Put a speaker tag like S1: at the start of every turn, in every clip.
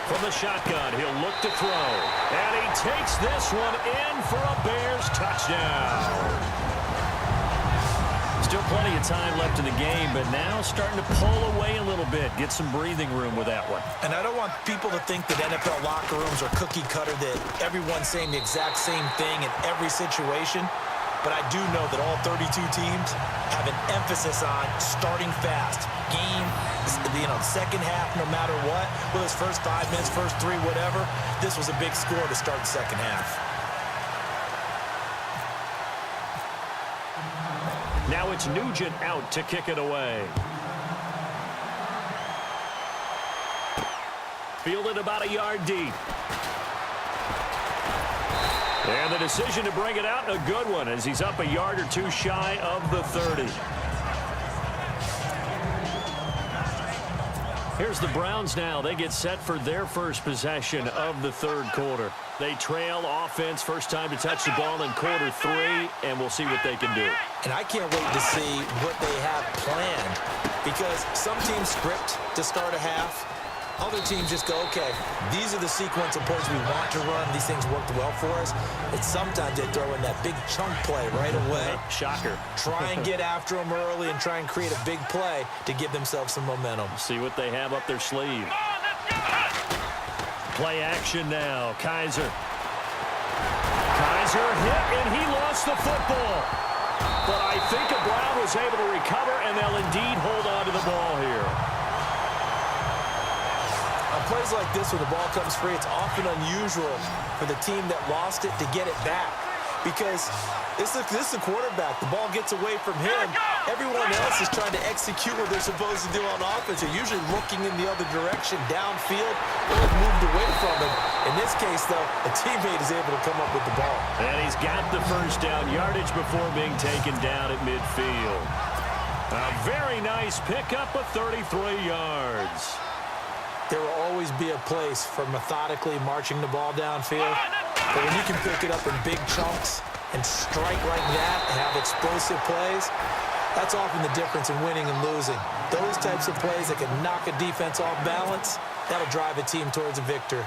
S1: From the shotgun, he'll look to throw. And he takes this one in for a Bears touchdown. Still plenty of time left in the game, but now starting to pull away a little bit. Get some breathing room with that one.
S2: And I don't want people to think that NFL locker rooms are cookie cutter, that everyone's saying the exact same thing in every situation. But I do know that all 32 teams have an emphasis on starting fast. Game, second half, no matter what. Whether it's first 5 minutes, first 3, whatever. This was a big score to start the second half.
S1: Now it's Nugent out to kick it away. Fielded about a yard deep. And the decision to bring it out, a good one, as he's up a yard or two shy of the 30. Here's the Browns now. They get set for their first possession of the third quarter. They trail offense, first time to touch the ball in quarter 3, and we'll see what they can do.
S2: And I can't wait to see what they have planned, because some teams script to start a half. Other teams just go, okay, these are the sequence of plays we want to run. These things worked well for us. And sometimes they throw in that big chunk play right away.
S1: Shocker.
S2: Try and get after them early and try and create a big play to give themselves some momentum.
S1: See what they have up their sleeve. Play action now. Kaiser. Kaiser hit, and he lost the football. But I think Brown was able to recover, and they'll indeed hold on to the ball here.
S2: Plays like this when the ball comes free, it's often unusual for the team that lost it to get it back, because this is the quarterback. The ball gets away from him. Everyone else is trying to execute what they're supposed to do on offense. They're usually looking in the other direction, downfield, or moved away from him. In this case, though, a teammate is able to come up with the ball.
S1: And he's got the first down yardage before being taken down at midfield. A very nice pickup of 33 yards.
S2: There will always be a place for methodically marching the ball downfield. But when you can pick it up in big chunks and strike like that and have explosive plays, that's often the difference in winning and losing. Those types of plays that can knock a defense off balance, that'll drive a team towards a victory.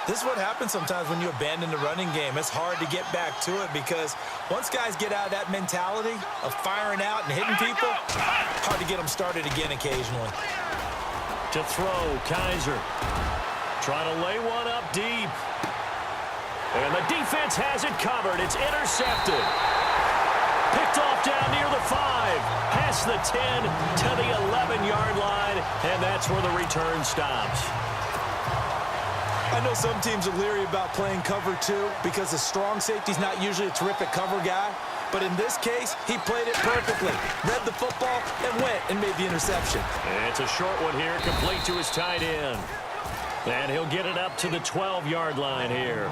S2: This is what happens sometimes when you abandon the running game. It's hard to get back to it, because once guys get out of that mentality of firing out and hitting people, hard to get them started again occasionally.
S1: To throw, Kaiser. Trying to lay one up deep. And the defense has it covered. It's intercepted. Picked off down near the 5. Past the 10 to the 11-yard line. And that's where the return stops.
S2: I know some teams are leery about playing cover 2 because the strong safety's not usually a terrific cover guy. But in this case, he played it perfectly. Read the football and went and made the interception.
S1: And it's a short one here, complete to his tight end. And he'll get it up to the 12-yard line here.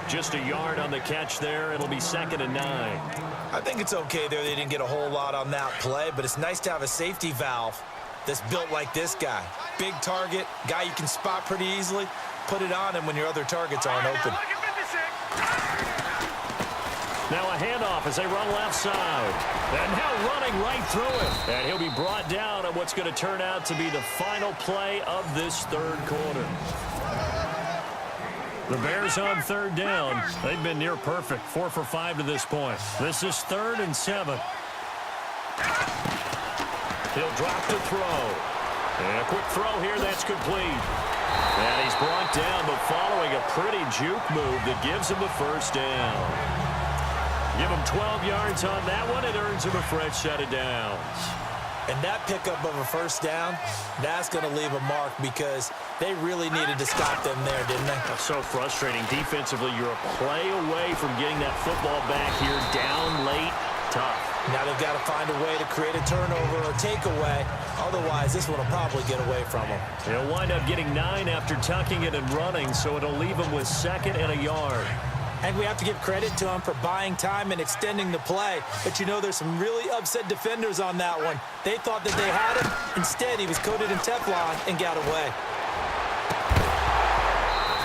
S1: Just a yard on the catch there. It'll be 2nd and 9.
S2: I think it's okay there. They didn't get a whole lot on that play, but it's nice to have a safety valve that's built like this guy. Big target, guy you can spot pretty easily. Put it on him when your other targets aren't open.
S1: Now a handoff as they run left side. And now running right through it. And he'll be brought down on what's going to turn out to be the final play of this third quarter. The Bears on 3rd down. They've been near perfect. 4 for 5 to this point. This is 3rd and 7. He'll drop to throw. And a quick throw here. That's complete. And he's brought down, but following a pretty juke move that gives him the first down. Give him 12 yards on that one. It earns him a fresh set of downs.
S2: And that pickup of a first down, that's going to leave a mark, because they really needed to stop them there, didn't they?
S1: That's so frustrating. Defensively, you're a play away from getting that football back here. Down late, tough.
S2: Now they've got to find a way to create a turnover or takeaway. Otherwise, this one will probably get away from them.
S1: He'll wind up getting 9 after tucking it and running, so it'll leave him with 2nd and a yard.
S2: And we have to give credit to him for buying time and extending the play. But you know, there's some really upset defenders on that one. They thought that they had him. Instead, he was coated in Teflon and got away.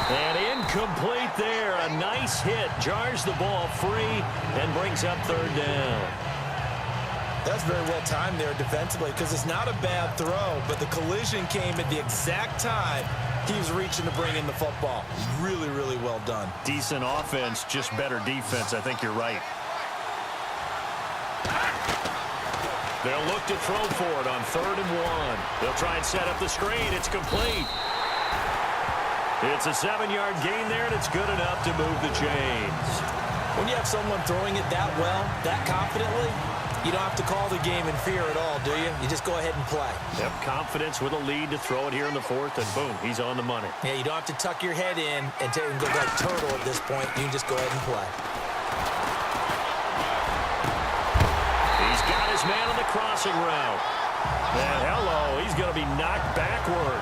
S1: And incomplete there. A nice hit. Jars the ball free and brings up 3rd down.
S2: That's very well timed there defensively because it's not a bad throw, but the collision came at the exact time he was reaching to bring in the football. Really, really well done.
S1: Decent offense, just better defense. I think you're right. They'll look to throw for it on 3rd and 1. They'll try and set up the screen. It's complete. It's a 7-yard gain there, and it's good enough to move the chains.
S2: When you have someone throwing it that well, that confidently, you don't have to call the game in fear at all, do you? You just go ahead and play.
S1: Yep, confidence with a lead to throw it here in the 4th, and boom, he's on the money.
S2: Yeah, you don't have to tuck your head in and go like turtle at this point. You can just go ahead and play.
S1: He's got his man on the crossing route. And hello, he's going to be knocked backward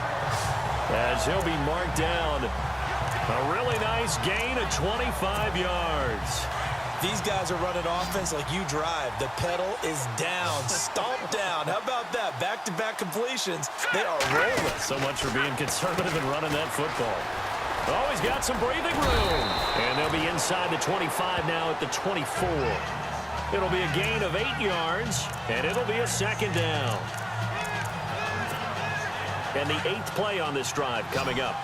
S1: as he'll be marked down. A really nice gain of 25 yards.
S2: These guys are running offense like you drive. The pedal is down, stomped down. How about that? Back-to-back completions. They are rolling.
S1: So much for being conservative and running that football. Oh, he's got some breathing room. And they'll be inside the 25 now at the 24. It'll be a gain of 8 yards, and it'll be a 2nd down. And the 8th play on this drive coming up.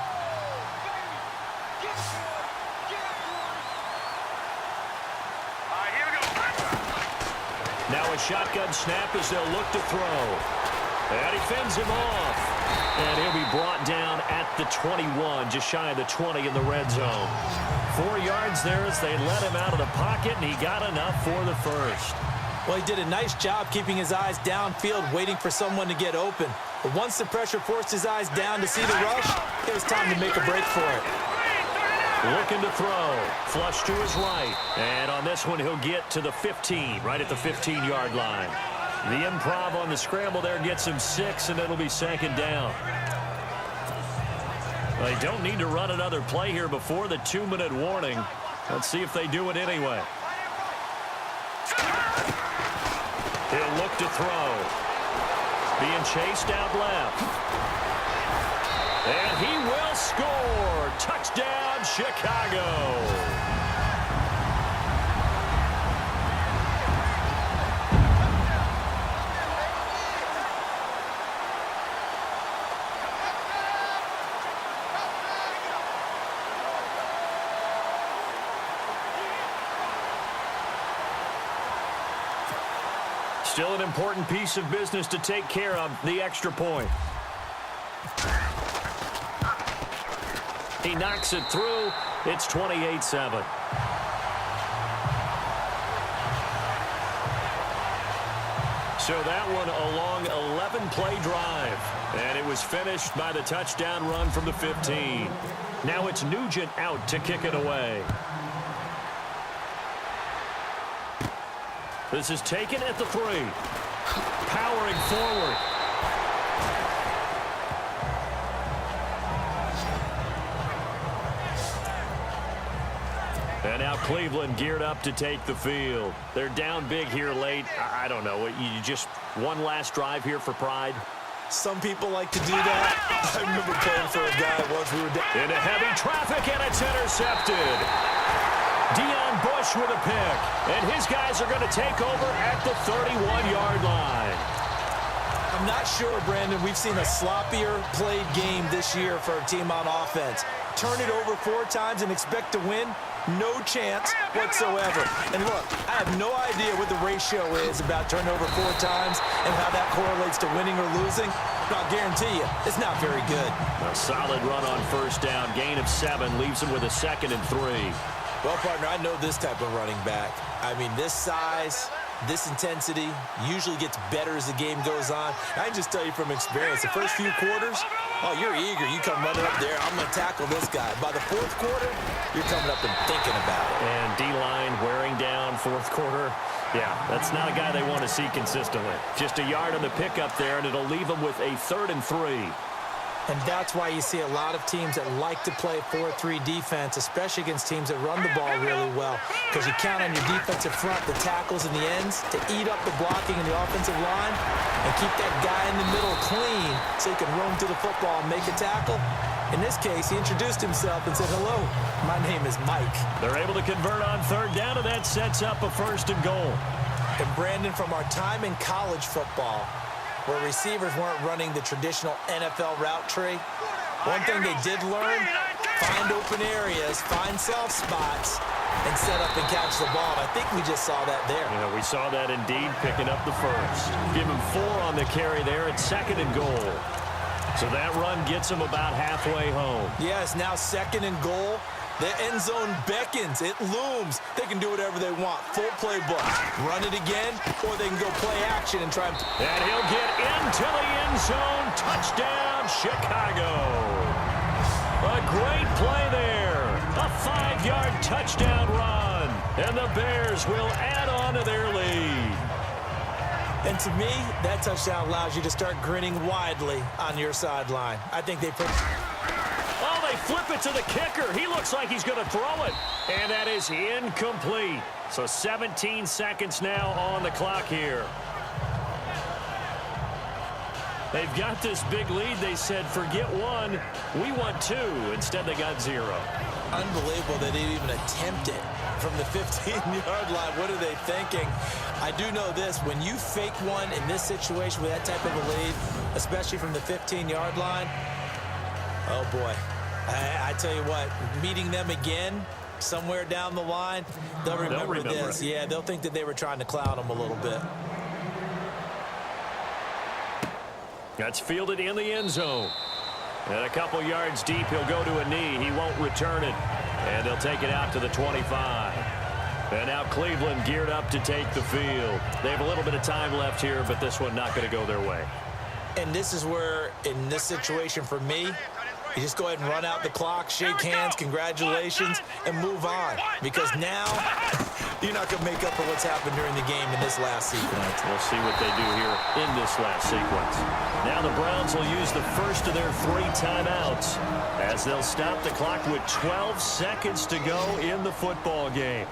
S1: Now a shotgun snap as they'll look to throw. And he fends him off. And he'll be brought down at the 21, just shy of the 20 in the red zone. 4 yards there as they let him out of the pocket, and he got enough for the first.
S2: Well, he did a nice job keeping his eyes downfield, waiting for someone to get open. But once the pressure forced his eyes down to see the rush, it was time to make a break for it.
S1: Looking to throw. Flush to his right. And on this one, he'll get to the 15, right at the 15-yard line. The improv on the scramble there gets him 6, and it'll be 2nd down. They don't need to run another play here before the 2-minute warning. Let's see if they do it anyway. He'll look to throw. Being chased out left. And he will score. Touchdown, Chicago. Still an important piece of business to take care of, the extra point. He knocks it through. It's 28-7. So that one a long 11-play drive. And it was finished by the touchdown run from the 15. Now it's Nugent out to kick it away. This is taken at the 3. Powering forward. And now Cleveland geared up to take the field. They're down big here late. I don't know. You just one last drive here for pride?
S2: Some people like to do that. I remember playing for a guy once we were down.
S1: Into heavy traffic, and it's intercepted. Deion Bush with a pick, and his guys are going to take over at the 31-yard line.
S2: I'm not sure, Brandon, we've seen a sloppier played game this year for a team on offense. Turn it over 4 times and expect to win? No chance whatsoever. And look, I have no idea what the ratio is about turnover 4 times and how that correlates to winning or losing. But I'll guarantee you, it's not very good.
S1: A solid run on 1st down. Gain of 7 leaves him with a 2nd and 3.
S2: Well, partner, I know this type of running back. I mean, this size, this intensity usually gets better as the game goes on. I can just tell you from experience, the first few quarters, oh, you're eager. You come running up there, I'm going to tackle this guy. By the 4th quarter, you're coming up and thinking about it.
S1: And D-line wearing down 4th quarter. Yeah, that's not a guy they want to see consistently. Just a yard on the pickup there, and it'll leave him with a 3rd and 3.
S2: And that's why you see a lot of teams that like to play 4-3 defense, especially against teams that run the ball really well, because you count on your defensive front, the tackles and the ends, to eat up the blocking in the offensive line and keep that guy in the middle clean so he can roam to the football and make a tackle. In this case, he introduced himself and said, hello, my name is Mike.
S1: They're able to convert on 3rd down, and that sets up a 1st and goal.
S2: And Brandon, from our time in college football, where receivers weren't running the traditional NFL route tree, one thing they did learn, find open areas, find soft spots, and set up and catch the ball. And I think we just saw that there.
S1: Yeah, we saw that indeed, picking up the first. Give him 4 on the carry there at 2nd and goal. So that run gets him about halfway home.
S2: Yes, now 2nd and goal. The end zone beckons. It looms. They can do whatever they want. Full playbook. Run it again, or they can go play action and try and...
S1: And he'll get into the end zone. Touchdown, Chicago. A great play there. A 5-yard touchdown run. And the Bears will add on to their lead.
S2: And to me, that touchdown allows you to start grinning widely on your sideline. I think they put...
S1: Oh, they flip it to the kicker. He looks like he's going to throw it. And that is incomplete. So 17 seconds now on the clock here. They've got this big lead. They said, forget 1. We want 2. Instead, they got 0.
S2: Unbelievable that they even attempt it from the 15-yard line. What are they thinking? I do know this. When you fake one in this situation with that type of a lead, especially from the 15-yard line, oh, boy. I tell you what, meeting them again somewhere down the line, they'll remember this. It. Yeah, they'll think that they were trying to clown them a little bit.
S1: That's fielded in the end zone. And a couple yards deep, he'll go to a knee. He won't return it. And they'll take it out to the 25. And now Cleveland geared up to take the field. They have a little bit of time left here, but this one not going to go their way.
S2: And this is where, in this situation for me, you just go ahead and run out the clock, shake hands, congratulations, and move on. Because now, you're not going to make up for what's happened during the game in this last sequence.
S1: We'll see what they do here in this last sequence. Now the Browns will use the first of their 3 timeouts as they'll stop the clock with 12 seconds to go in the football game.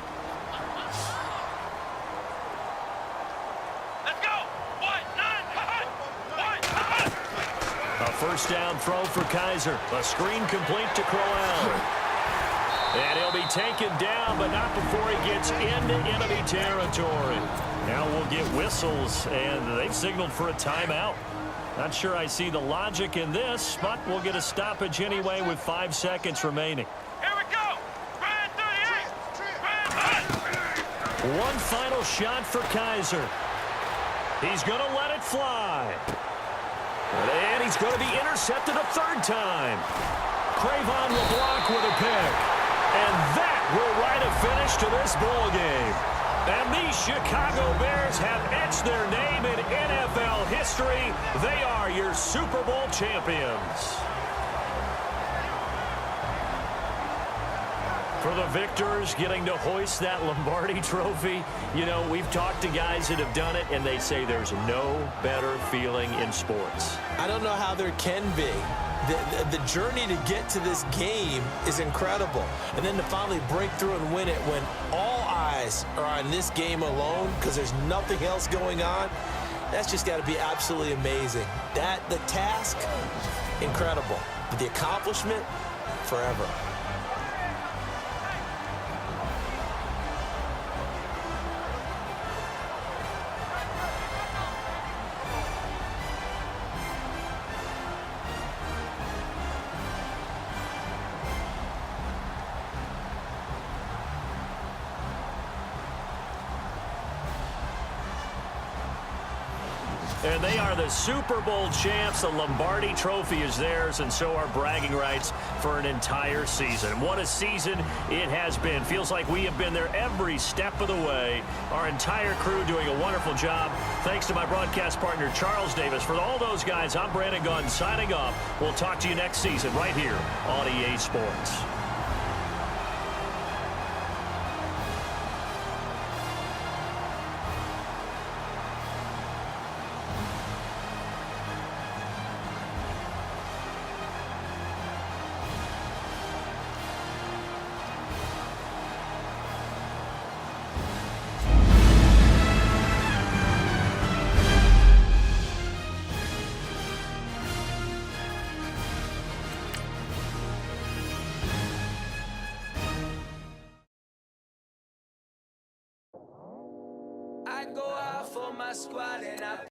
S1: First down throw for Kaiser. A screen complete to Crowell. And he'll be taken down, but not before he gets into enemy territory. Now we'll get whistles, and they've signaled for a timeout. Not sure I see the logic in this, but we'll get a stoppage anyway with 5 seconds remaining.
S3: Here we go. Brand 38.
S1: One final shot for Kaiser. He's going to let it fly. And he's going to be intercepted a 3rd time. Cravon will block with a pick. And that will write a finish to this ball game. And the Chicago Bears have etched their name in NFL history. They are your Super Bowl champions. For the victors, getting to hoist that Lombardi trophy, you know, we've talked to guys that have done it, and they say there's no better feeling in sports.
S2: I don't know how there can be. The journey to get to this game is incredible. And then to finally break through and win it when all eyes are on this game alone because there's nothing else going on, that's just got to be absolutely amazing. The task, incredible. But the accomplishment, forever.
S1: And they are the Super Bowl champs. The Lombardi trophy is theirs, and so are bragging rights for an entire season. What a season it has been. Feels like we have been there every step of the way. Our entire crew doing a wonderful job. Thanks to my broadcast partner, Charles Davis. For all those guys, I'm Brandon Gaudin signing off. We'll talk to you next season right here on EA Sports.
S4: go out for my squad and I